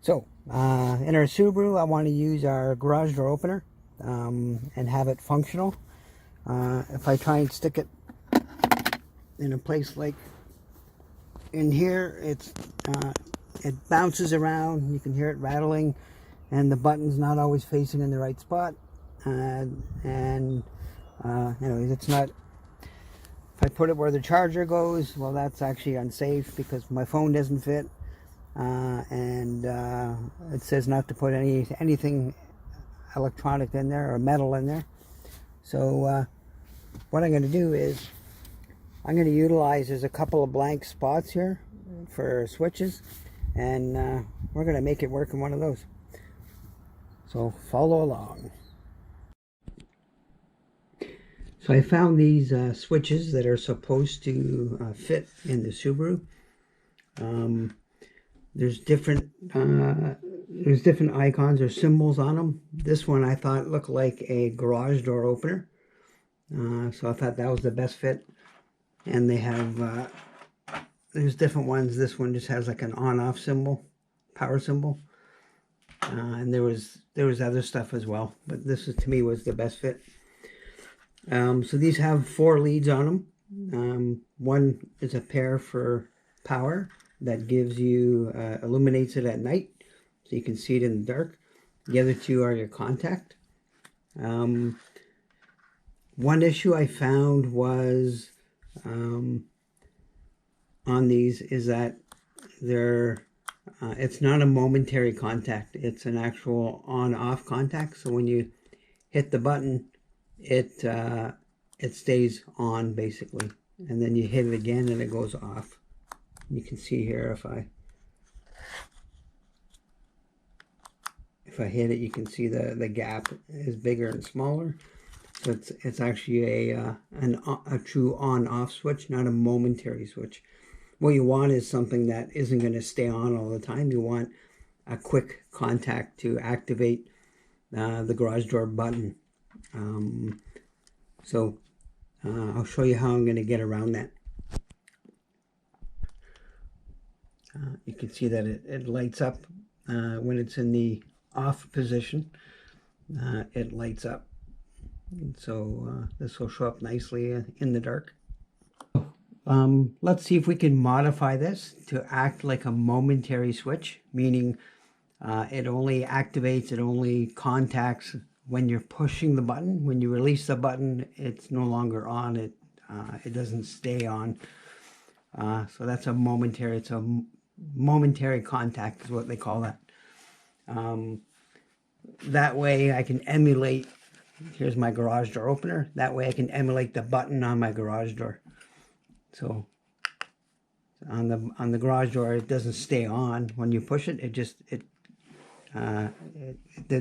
So, in our Subaru, I want to use our garage door opener and have it functional. If I try and stick it in a place like in here, it bounces around. You can hear it rattling, and the button's not always facing in the right spot. Anyways, it's not. If I put it where the charger goes, well, that's actually unsafe because my phone doesn't fit. It says not to put anything electronic in there or metal in there. So what I'm going to do is I'm going to utilize, there's a couple of blank spots here for switches, and we're going to make it work in one of those. So follow along. So I found these switches that are supposed to fit in the Subaru. There's different icons or symbols on them. This one I thought looked like a garage door opener, so I thought that was the best fit. And they have there's different ones. This one just has like an on-off symbol, power symbol, and there was other stuff as well, but this is, to me, was the best fit. So these have 4 leads on them. One is a pair for power that gives you, illuminates it at night, so you can see it in the dark. The other 2 are your contact. One issue I found was on these is that it's not a momentary contact, it's an actual on-off contact. So when you hit the button, it stays on basically, and then you hit it again and it goes off. You can see here, if I hit it, you can see the gap is bigger and smaller. So it's actually a true on-off switch, not a momentary switch. What you want is something that isn't going to stay on all the time. You want a quick contact to activate the garage door button. I'll show you how I'm going to get around that. You can see that it lights up when it's in the off position. It lights up. So this will show up nicely in the dark. Let's see if we can modify this to act like a momentary switch, meaning it only activates, it only contacts when you're pushing the button. When you release the button, it's no longer on. It doesn't stay on. So that's a momentary. It's a momentary contact is what they call that. That way I can emulate. Here's my garage door opener. That way I can emulate the button on my garage door. So on the garage door, it doesn't stay on when you push it. It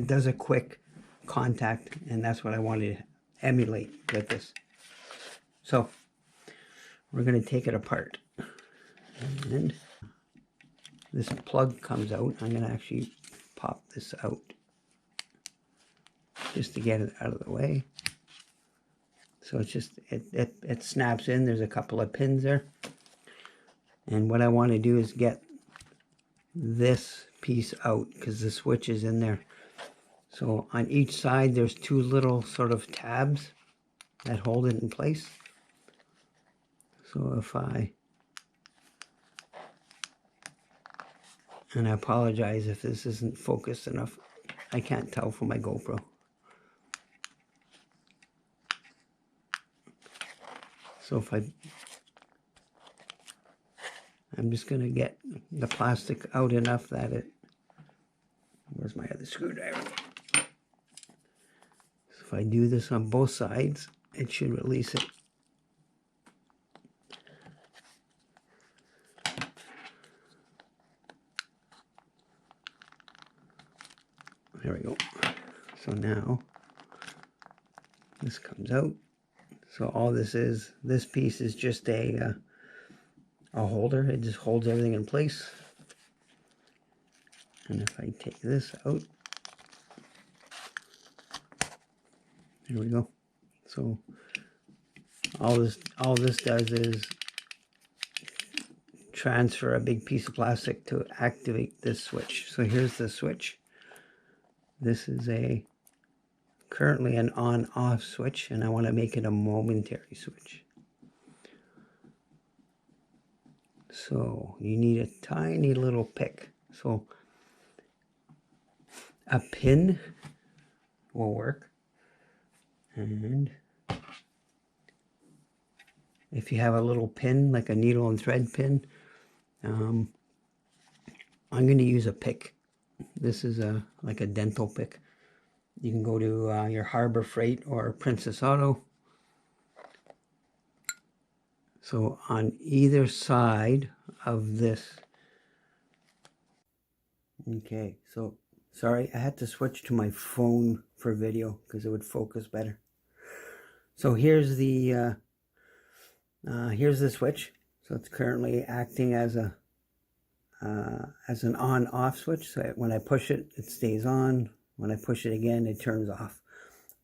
does a quick contact, and that's what I wanted to emulate with this. So we're going to take it apart, and this plug comes out. I'm going to actually pop this out just to get it out of the way. So it's just, it snaps in. There's a couple of pins there. And what I want to do is get this piece out because the switch is in there. So on each side, there's 2 little sort of tabs that hold it in place. So if and I apologize if this isn't focused enough. I can't tell from my GoPro. So if I'm just going to get the plastic out enough that where's my other screwdriver? So if I do this on both sides, it should release it. There we go. So now this comes out. So all this piece is just a holder. It just holds everything in place. And if I take this out, there we go. So all this does is transfer a big piece of plastic to activate this switch. So here's the switch. This is currently an on-off switch, and I want to make it a momentary switch. So you need a tiny little pick. So a pin will work, and if you have a little pin, like a needle and thread pin, I'm going to use a pick. This is like a dental pick. You can go to your Harbor Freight or Princess Auto. So on either side of this. Okay, so sorry, I had to switch to my phone for video because it would focus better. So here's the switch. So it's currently acting as an on-off switch. So when I push it, it stays on. When I push it again, it turns off.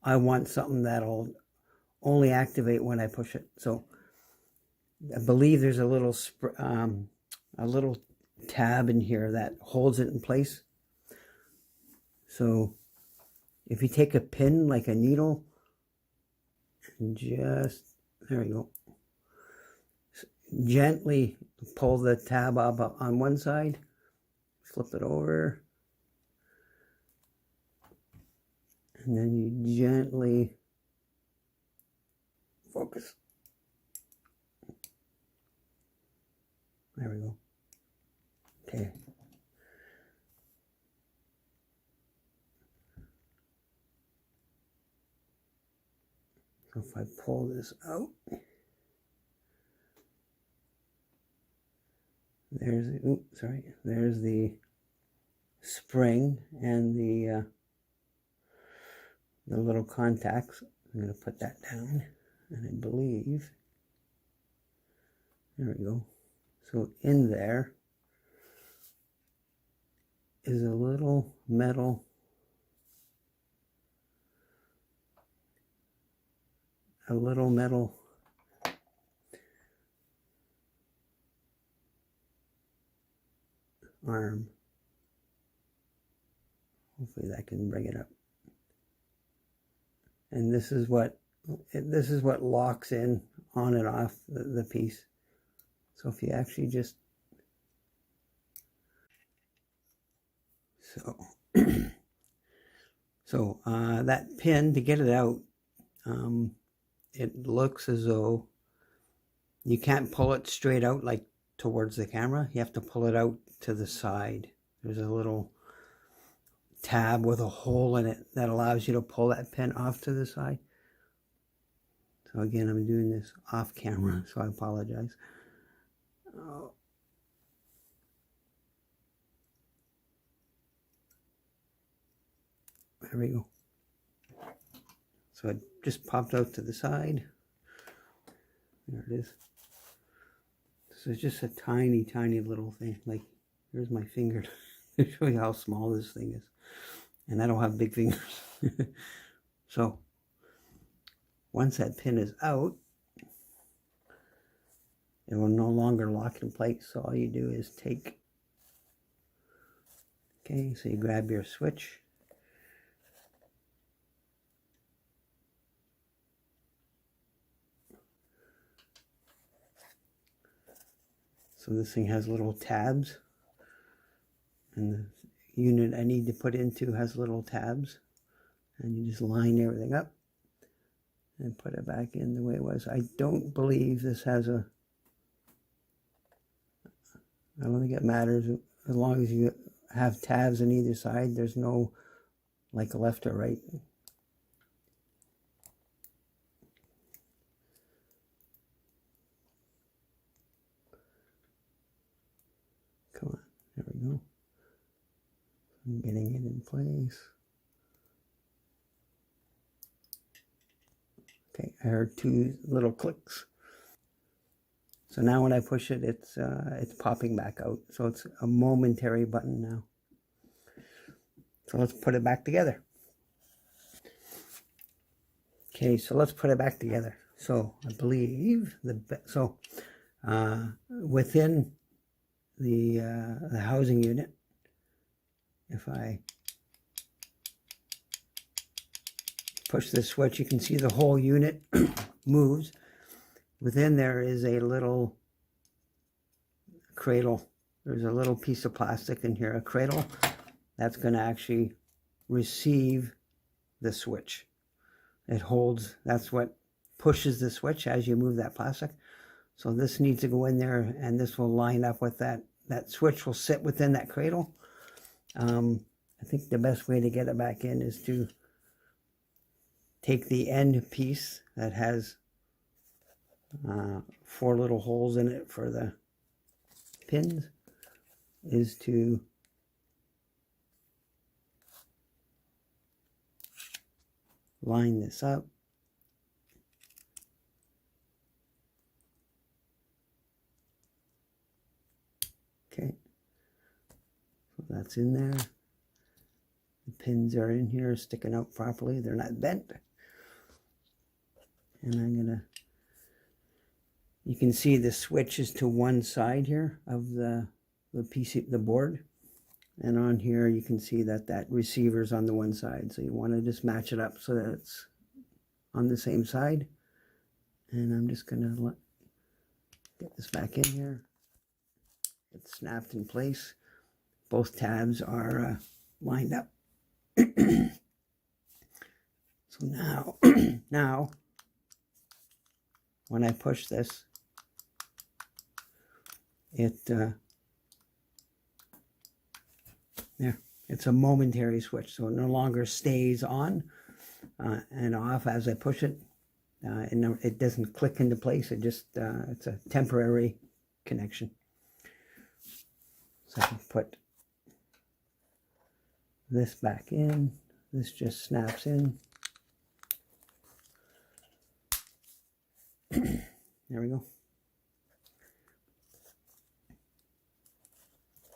I want something that'll only activate when I push it. So I believe there's a little tab in here that holds it in place. So if you take a pin like a needle and just, there you go, gently pull the tab up on one side, flip it over, and then you gently focus. There we go. Okay. So if I pull this out, there's the spring and the little contacts. I'm going to put that down, and I believe, there we go. So in there is a little metal arm. Hopefully that can bring it up. And this is what locks in on and off the piece. So if you actually just, so that pin, to get it out, it looks as though you can't pull it straight out like towards the camera. You have to pull it out to the side. There's a little tab with a hole in it that allows you to pull that pin off to the side. So again, I'm doing this off camera, so I apologize. Oh. There we go. So it just popped out to the side. There it is. So it's just a tiny, tiny little thing. Like, here's my finger to show you how small this thing is. And I don't have big fingers. So, once that pin is out, it will no longer lock in place. So all you do is take, okay, so you grab your switch. So this thing has little tabs, and the unit I need to put into has little tabs, and you just line everything up and put it back in the way it was. I don't believe this has a, I don't think it matters as long as you have tabs on either side. There's no like left or right. Come on, there we go. I'm getting it in place. Okay, I heard two little clicks. So now when I push it, it's popping back out. So it's a momentary button now. So let's put it back together. Okay, so let's put it back together. So I believe within the housing unit. If I push this switch, you can see the whole unit moves. Within there is a little cradle. There's a little piece of plastic in here, a cradle, that's going to actually receive the switch. It holds, that's what pushes the switch as you move that plastic. So this needs to go in there, and this will line up with that. That switch will sit within that cradle. I think the best way to get it back in is to take the end piece that has 4 little holes in it for the pins, is to line this up. Okay, so that's in there. The pins are in here, sticking out properly. They're not bent. And I'm gonna, you can see the switch is to one side here of the PC, the board. And on here you can see that that receiver's on the one side. So you want to just match it up so that it's on the same side. And I'm just gonna get this back in here. It's snapped in place. Both tabs are lined up. So now when I push this, there, it's a momentary switch, so it no longer stays on and off as I push it. And it doesn't click into place. It just it's a temporary connection. So I can put this back in. This just snaps in. There we go.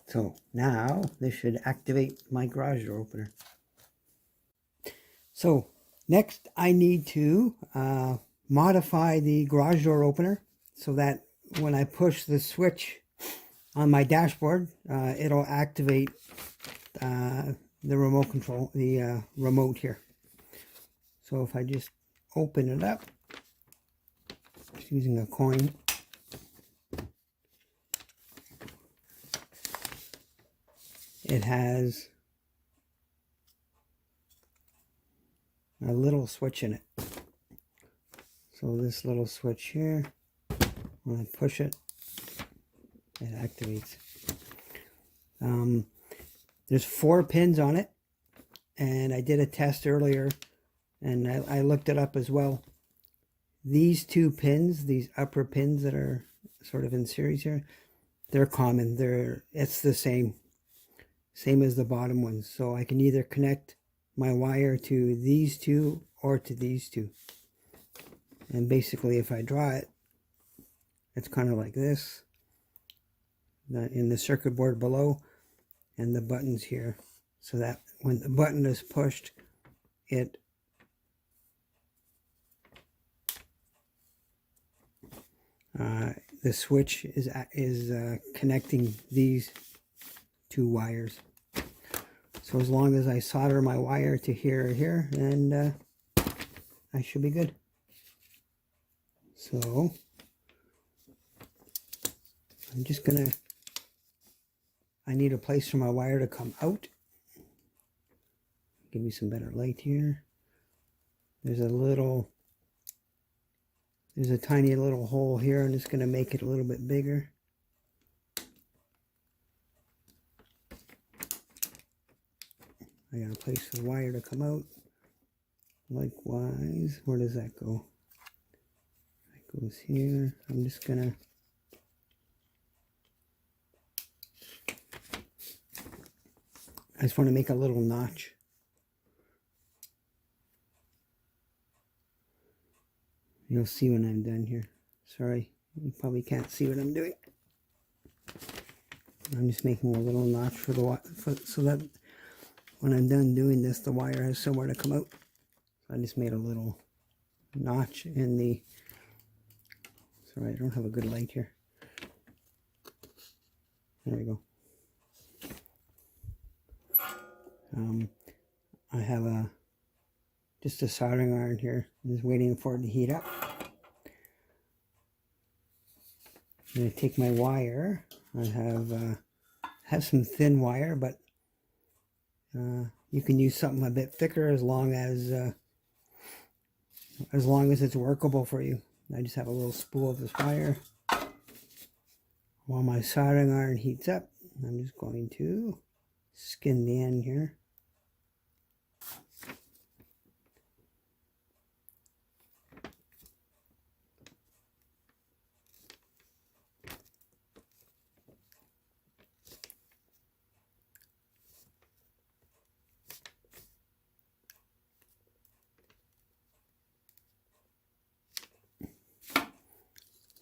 So now this should activate my garage door opener. So next I need to modify the garage door opener so that when I push the switch on my dashboard, it'll activate the remote control, the remote here. So if I just open it up, just using a coin, it has a little switch in it. So this little switch here, when I push it, it activates. There's 4 pins on it, and I did a test earlier, and I looked it up as well. These 2 pins, these upper pins that are sort of in series here, they're common. It's the same as the bottom ones. So I can either connect my wire to these 2 or to these 2. And basically, if I draw it, it's kind of like this. In the circuit board below, and the buttons here, so that when the button is pushed, the switch is connecting these 2 wires. So as long as I solder my wire to here, and I should be good. So I'm just gonna, I need a place for my wire to come out. Give me some better light here. There's a tiny little hole here. I'm just going to make it a little bit bigger. I got a place for the wire to come out. Likewise, where does that go? That goes here. I'm just going to, I just want to make a little notch. You'll see when I'm done here. Sorry, you probably can't see what I'm doing. I'm just making a little notch for the so that when I'm done doing this, the wire has somewhere to come out. So I just made a little notch in the. Sorry, I don't have a good light here. There we go. I have just a soldering iron here. I'm just waiting for it to heat up. I'm going to take my wire. I have some thin wire, but you can use something a bit thicker as long as it's workable for you. I just have a little spool of this wire. While my soldering iron heats up, I'm just going to skin the end here.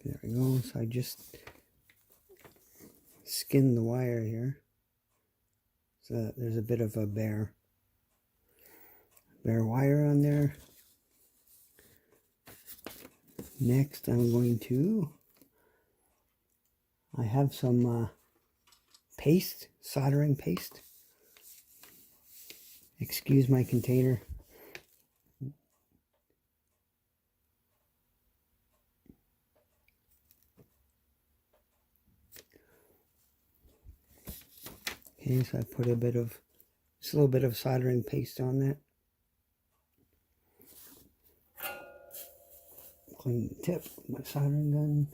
There we go. So I just skinned the wire here. So there's a bit of a bare wire on there. Next, I'm going to, I have some paste, soldering paste. Excuse my container. Okay, so I put just a little bit of soldering paste on that. Clean the tip with my soldering gun.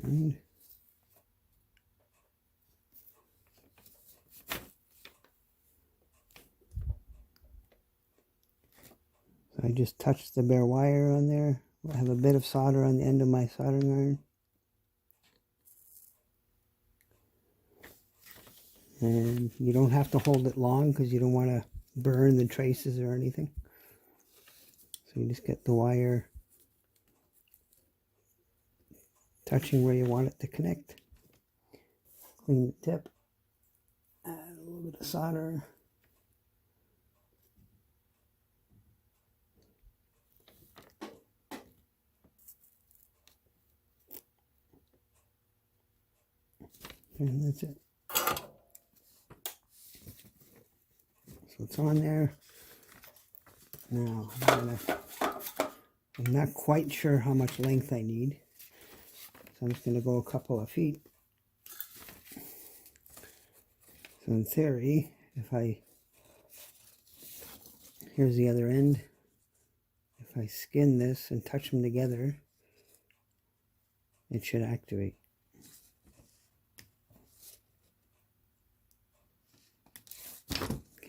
And so I just touched the bare wire on there. I have a bit of solder on the end of my soldering iron. And you don't have to hold it long because you don't want to burn the traces or anything. So you just get the wire touching where you want it to connect. Clean the tip. Add a little bit of solder. And that's it. So it's on there. Now I'm not quite sure how much length I need. So I'm just going to go a couple of feet. So in theory, here's the other end. If I skin this and touch them together, it should activate.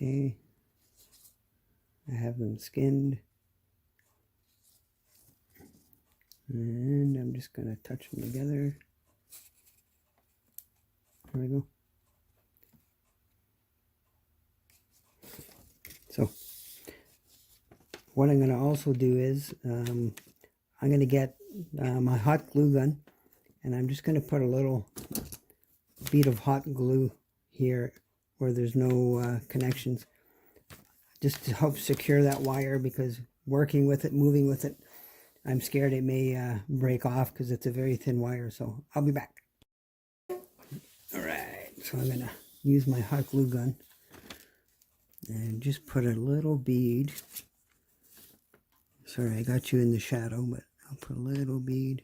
Okay, I have them skinned, and I'm just going to touch them together. There we go. So what I'm going to also do is I'm going to get my hot glue gun, and I'm just going to put a little bead of hot glue here where there's no connections, just to help secure that wire, because working with it, moving with it, I'm scared it may break off because it's a very thin wire. So I'll be back. All right, so I'm gonna use my hot glue gun and just put a little bead. Sorry, I got you in the shadow, but I'll put a little bead,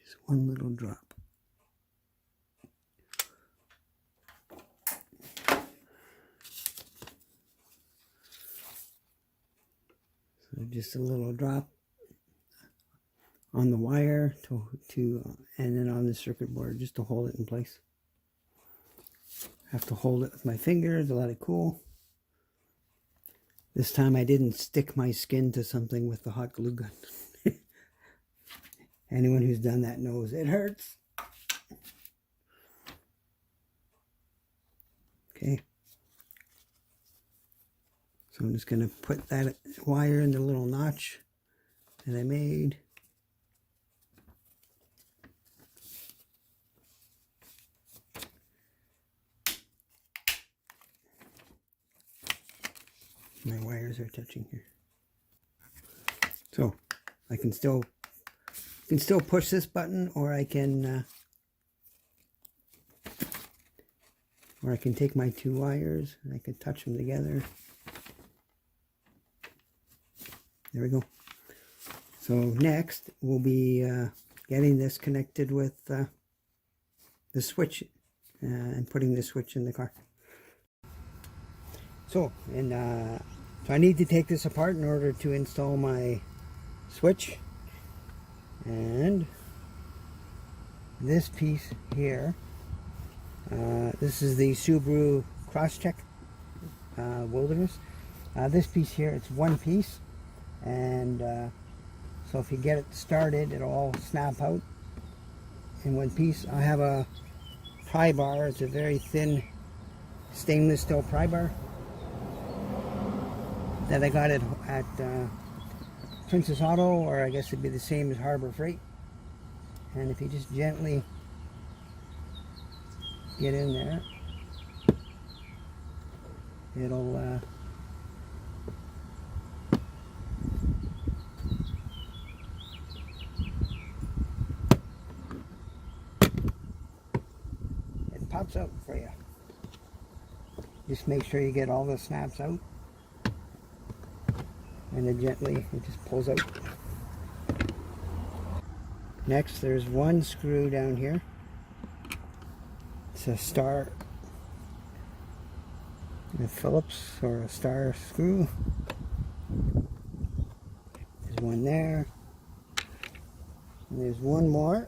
just one little drop. Just a little drop on the wire and then on the circuit board, just to hold it in place. I have to hold it with my fingers to let it cool. This time I didn't stick my skin to something with the hot glue gun. Anyone who's done that knows it hurts. Okay. So I'm just going to put that wire in the little notch that I made. My wires are touching here. So I can still push this button, or I can take my two wires and I can touch them together. There we go. So next we'll be getting this connected with the switch and putting the switch in the car. So I need to take this apart in order to install my switch, and this piece here, this is the Subaru Crosstrek Wilderness. This piece here, it's one piece, and so if you get it started, it'll all snap out in one piece. I have a pry bar. It's a very thin stainless steel pry bar that I got it at Princess Auto, or I guess it'd be the same as Harbor Freight. And if you just gently get in there, it'll it pops out for you. Just make sure you get all the snaps out, and then gently it just pulls out. Next, there's one screw down here. It's a star, a Phillips or a star screw. There's one there, and there's one more.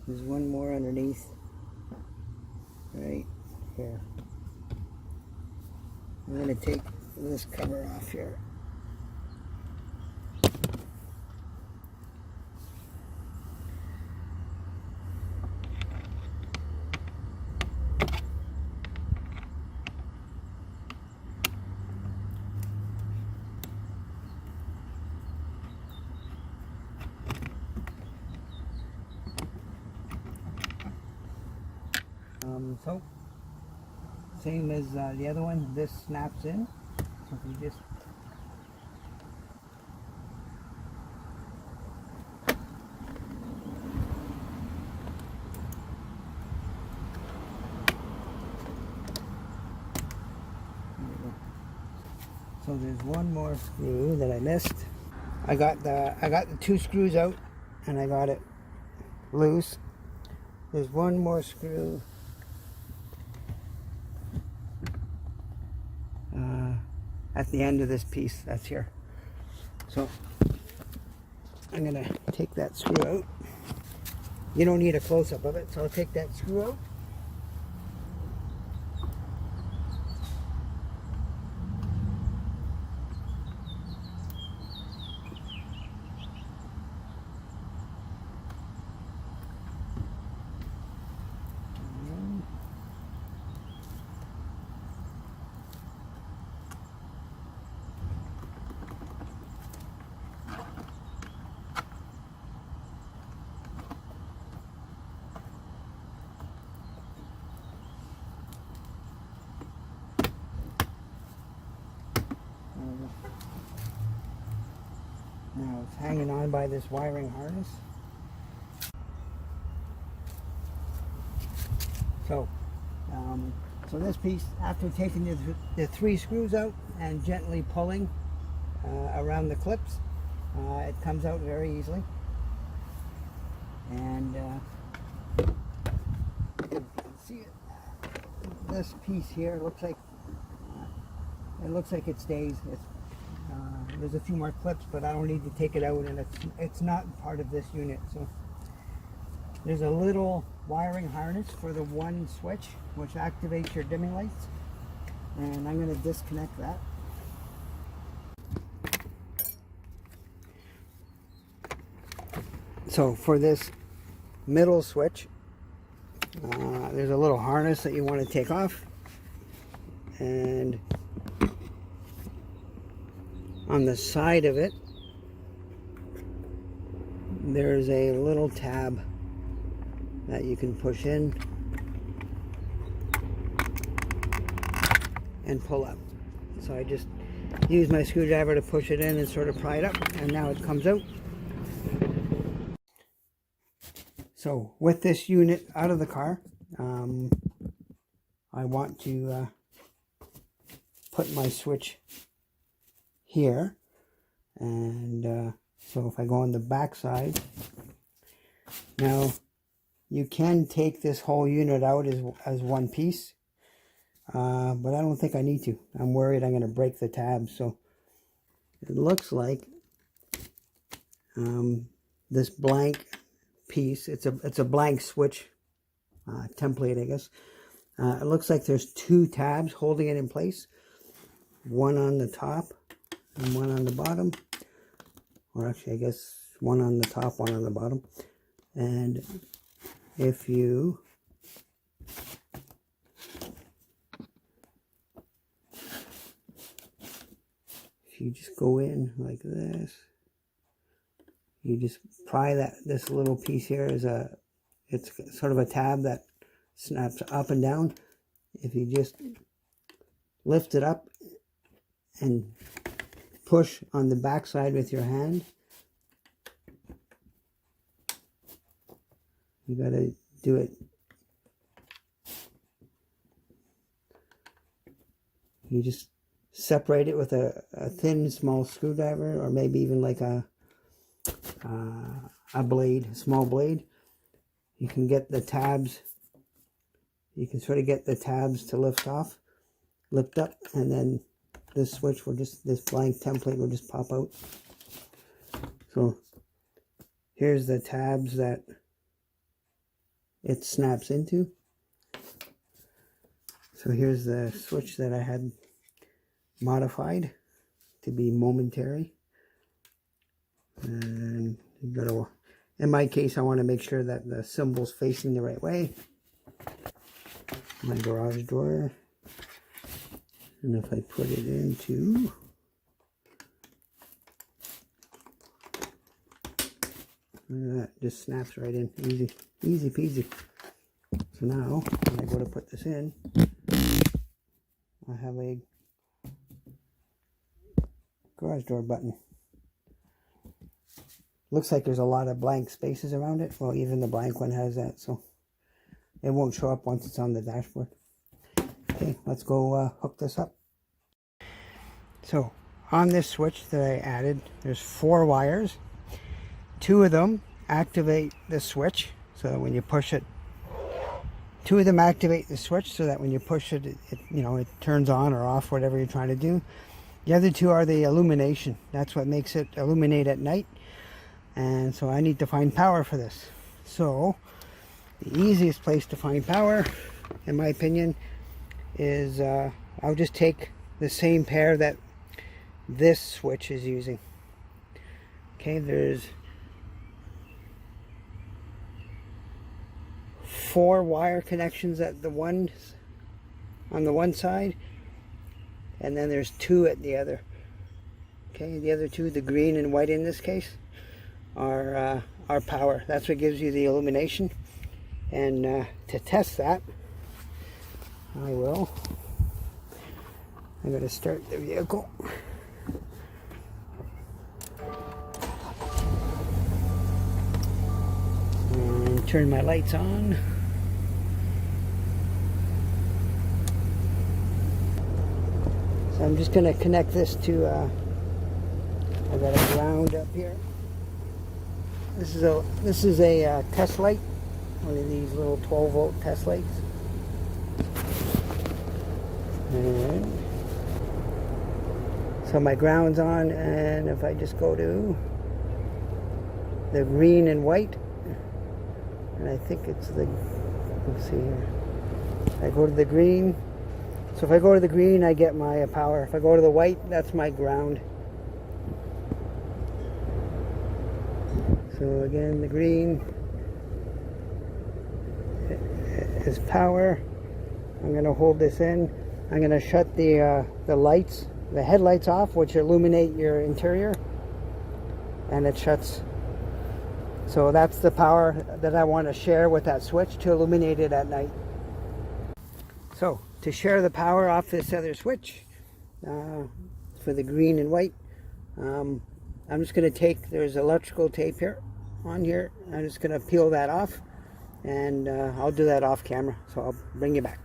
There's one more underneath, right here. I'm going to take this cover off here. So, same as the other one, this snaps in. So if you just so there's one more screw that I missed. I got the two screws out and I got it loose. There's one more screw at the end of this piece that's here. So I'm gonna take that screw out. You don't need a close-up of it, so I'll take that screw out. Now it's hanging on by this wiring harness. So, so this piece, after taking the three screws out and gently pulling around the clips, it comes out very easily. And you can see it. This piece here looks like it stays. There's a few more clips, but I don't need to take it out, and it's not part of this unit. So there's a little wiring harness for the one switch, which activates your dimming lights, and I'm going to disconnect that. So for this middle switch, there's a little harness that you want to take off, and on the side of it there's a little tab that you can push in and pull up. So I just use my screwdriver to push it in and sort of pry it up, and now it comes out. So with this unit out of the car, I want to put my switch here, and so if I go on the back side, now you can take this whole unit out as one piece, but I don't think I need to. I'm worried I'm going to break the tabs. So it looks like this blank piece, it's a blank switch template, I guess. It looks like there's two tabs holding it in place, one on the top and one on the bottom, or actually I guess one on the top, one on the bottom. And if you just go in like this, you just pry this little piece here it's sort of a tab that snaps up and down. If you just lift it up and push on the back side with your hand, you gotta do it. You just separate it with a thin, small screwdriver, or maybe even like a blade, a small blade. You can get the tabs. You can sort of get the tabs to lift up, and then this switch will just, this blank template will just pop out. So here's the tabs that it snaps into. So here's the switch that I had modified to be momentary. And you gotta, in my case, I want to make sure that the symbol's facing the right way. My garage door, and if I put it into, look at that, just snaps right in, easy peasy. So now when I go to put this in, I have a garage door button. Looks like there's a lot of blank spaces around it. Well, even the blank one has that, so it won't show up once it's on the dashboard. Okay, let's go hook this up. So on this switch that I added, there's 4 wires. 2 of them activate the switch, so that when you push it, 2 of them activate the switch so that when you push it, it turns on or off, whatever you're trying to do. The other 2 are the illumination. That's what makes it illuminate at night. And so I need to find power for this. So the easiest place to find power, in my opinion, is I'll just take the same pair that this switch is using. Okay, there's 4 wire connections at the one on the one side, and then there's 2 at the other. Okay, the other 2, the green and white in this case, are power. That's what gives you the illumination. And to test that, I'm going to start the vehicle. And turn my lights on. So I'm just going to connect this to, I got a ground up here. This is a test light, one of these little 12-volt test lights. And so my ground's on, and if I just go to the green and white, and I think it's the, let's see here, I go to the green. So if I go to the green, I get my power. If I go to the white, that's my ground. So again, the green is power. I'm going to hold this in. I'm going to shut the lights, the headlights off, which illuminate your interior, and it shuts. So that's the power that I want to share with that switch to illuminate it at night. So to share the power off this other switch, for the green and white. I'm just going to take, there's electrical tape here on here. I'm just going to peel that off, and I'll do that off camera, so I'll bring you back.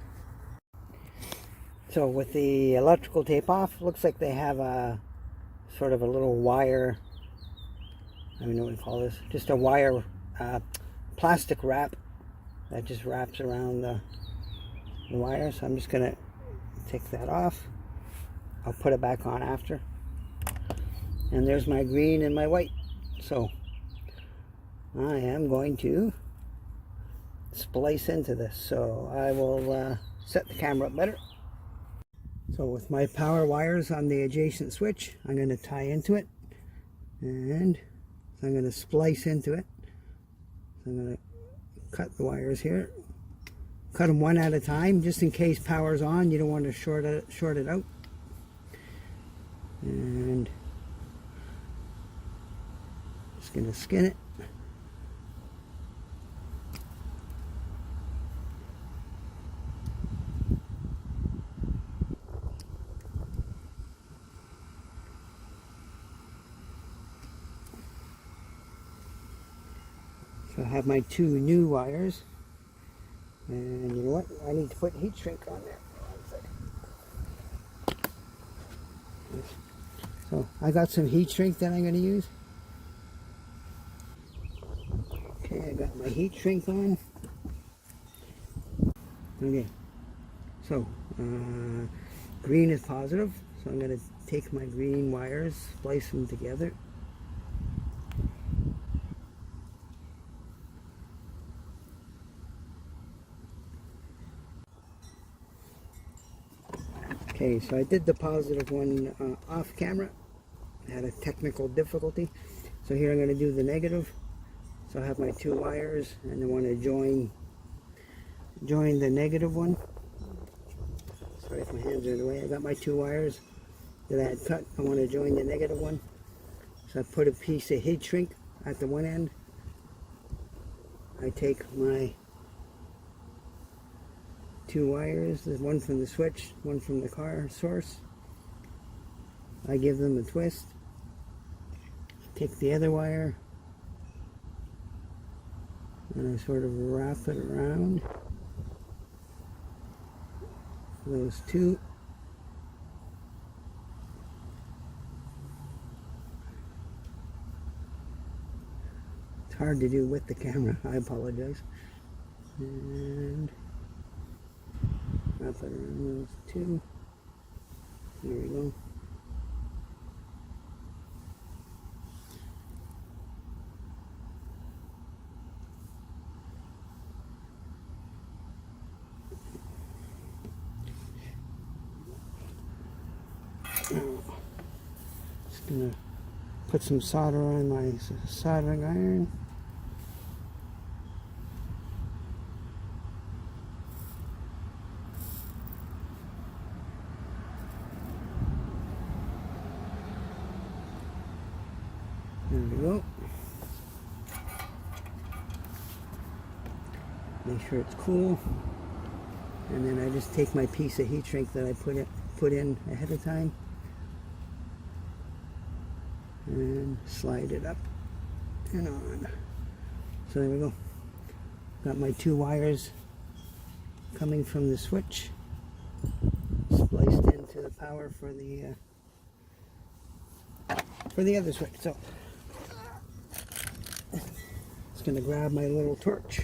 So with the electrical tape off, looks like they have a sort of a little wire, I don't know what you call this, just a wire plastic wrap that just wraps around the wire. So I'm just going to take that off. I'll put it back on after. And there's my green and my white. So I am going to splice into this. So I will set the camera up better. So with my power wires on the adjacent switch, I'm going to tie into it. And so I'm going to splice into it. So I'm going to cut the wires here. Cut them one at a time, just in case power's on. You don't want to short it out. And just going to skin it. So I have my two new wires. And you know what? I need to put heat shrink on there. One second. So I got some heat shrink that I'm going to use. Okay, I got my heat shrink on. Okay, so green is positive, so I'm going to take my green wires, splice them together. Okay, so I did the positive one off camera. I had a technical difficulty. So here I'm going to do the negative. So I have my two wires, and I want to join the negative one. Sorry if my hands are in the way. I got my two wires that I had cut. I want to join the negative one. So I put a piece of heat shrink at the one end. I take my two wires, there's one from the switch, one from the car source. I give them a twist. Take the other wire and I sort of wrap it around those two. It's hard to do with the camera, I apologize. And wrap it around those two. There we go. Just gonna put some solder on my soldering iron. There we go. Make sure it's cool. And then I just take my piece of heat shrink that I put in ahead of time and slide it up and on. So there we go. Got my two wires coming from the switch, spliced into the power for the other switch. So just gonna grab my little torch.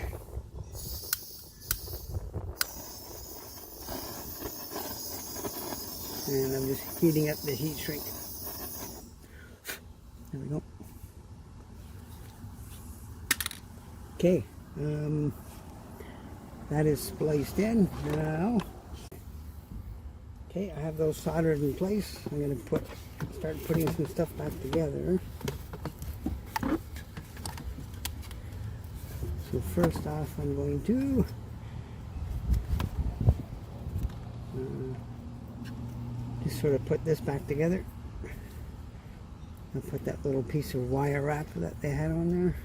And I'm just heating up the heat shrink. There we go. Okay, that is spliced in now. Okay, I have those soldered in place. I'm going to start putting some stuff back together. So first off, I'm going to just sort of put this back together. I'll put that little piece of wire wrap that they had on there.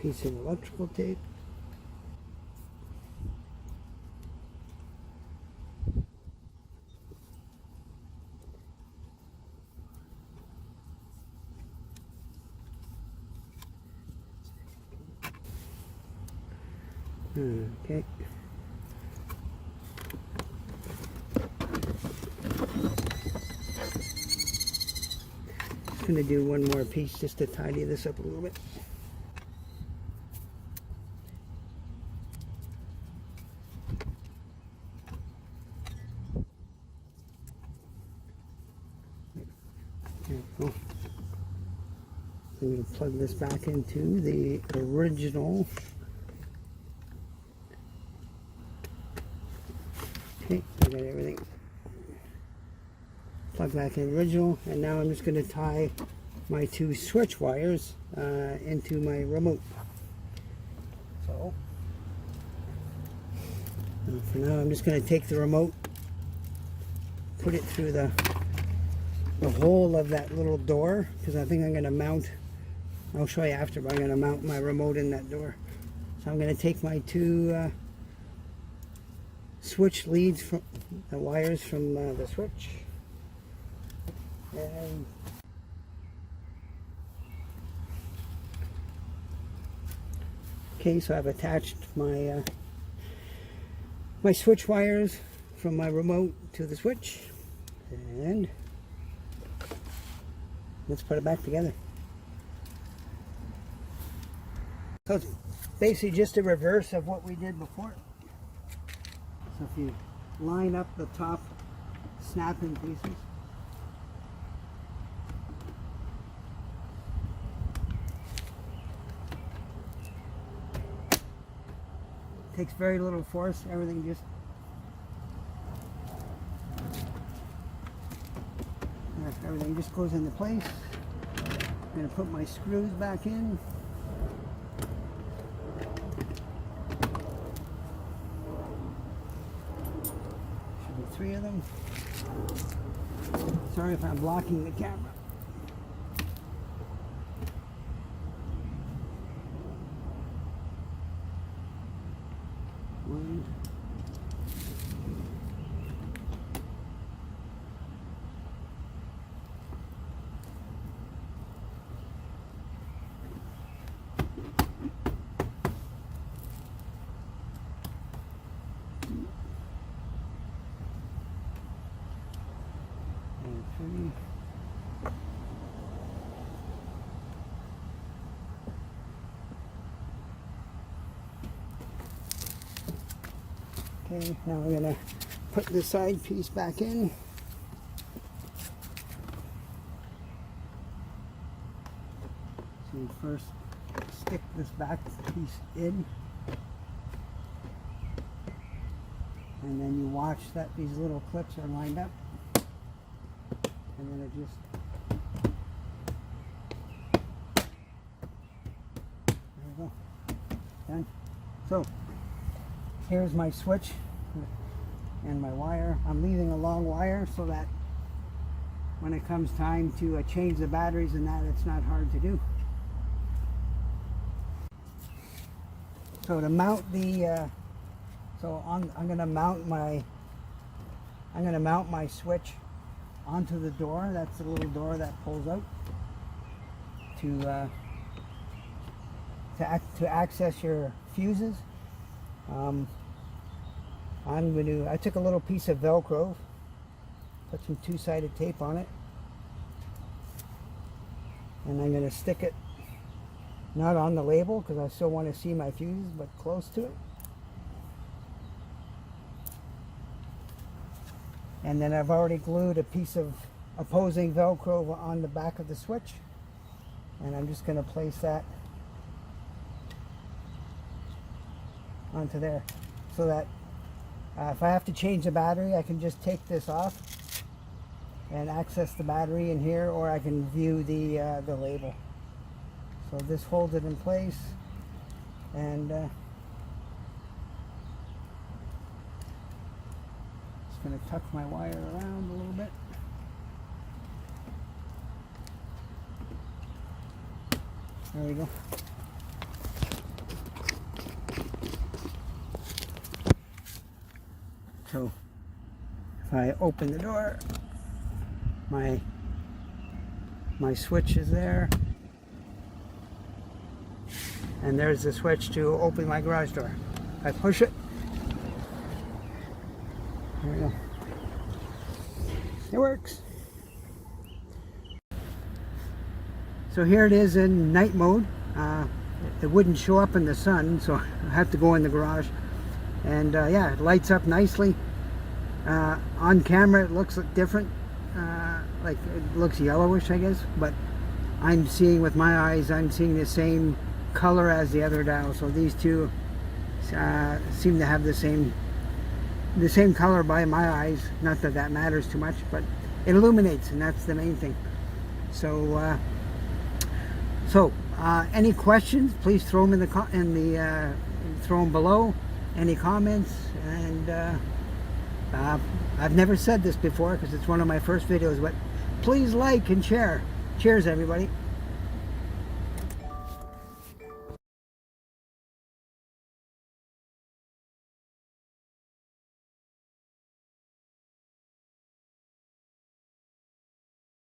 piece of electrical tape. Okay. Just going to do one more piece just to tidy this up a little bit. There we go. I'm going to plug this back into the original. Okay, I got everything plugged back in the original, and now I'm just going to tie my two switch wires into my remote. So, for now I'm just going to take the remote, put it through the hole of that little door, because I think I'm going to mount, I'll show you after, but I'm going to mount my remote in that door. So I'm going to take my two switch leads from the wires from the switch, and okay, so I've attached my my switch wires from my remote to the switch, and let's put it back together. So it's basically just a reverse of what we did before. So if you line up the top snap-in pieces, takes very little force, everything just goes into place. I'm going to put my screws back in. Three of them. Sorry if I'm blocking the camera. One. Okay, now we're going to put the side piece back in. So you first stick this back piece in, and then you watch that these little clips are lined up, and then it just, there we go, done. So here's my switch and my wire. I'm leaving a long wire so that when it comes time to change the batteries and that, it's not hard to do. So to mount the, I'm going to mount my switch onto the door. That's the little door that pulls out to access your fuses. I took a little piece of Velcro, put some two-sided tape on it, and I'm going to stick it not on the label because I still want to see my fuses, but close to it. And then I've already glued a piece of opposing Velcro on the back of the switch, and I'm just going to place that onto there so that if I have to change the battery, I can just take this off and access the battery in here, or I can view the label. So this holds it in place, and just going to tuck my wire around a little bit. There we go. So if I open the door, my switch is there, and there's the switch to open my garage door. I push it, there we go, it works. So here it is in night mode. It wouldn't show up in the sun, so I have to go in the garage, and yeah, it lights up nicely. On camera it looks different, like it looks yellowish, I guess, but I'm seeing with my eyes, I'm seeing the same color as the other dial. So these two seem to have the same color by my eyes. Not that that matters too much, but it illuminates, and that's the main thing. So any questions, please throw them throw them below. Any comments? And I've never said this before because it's one of my first videos, but please like and share. Cheers, everybody.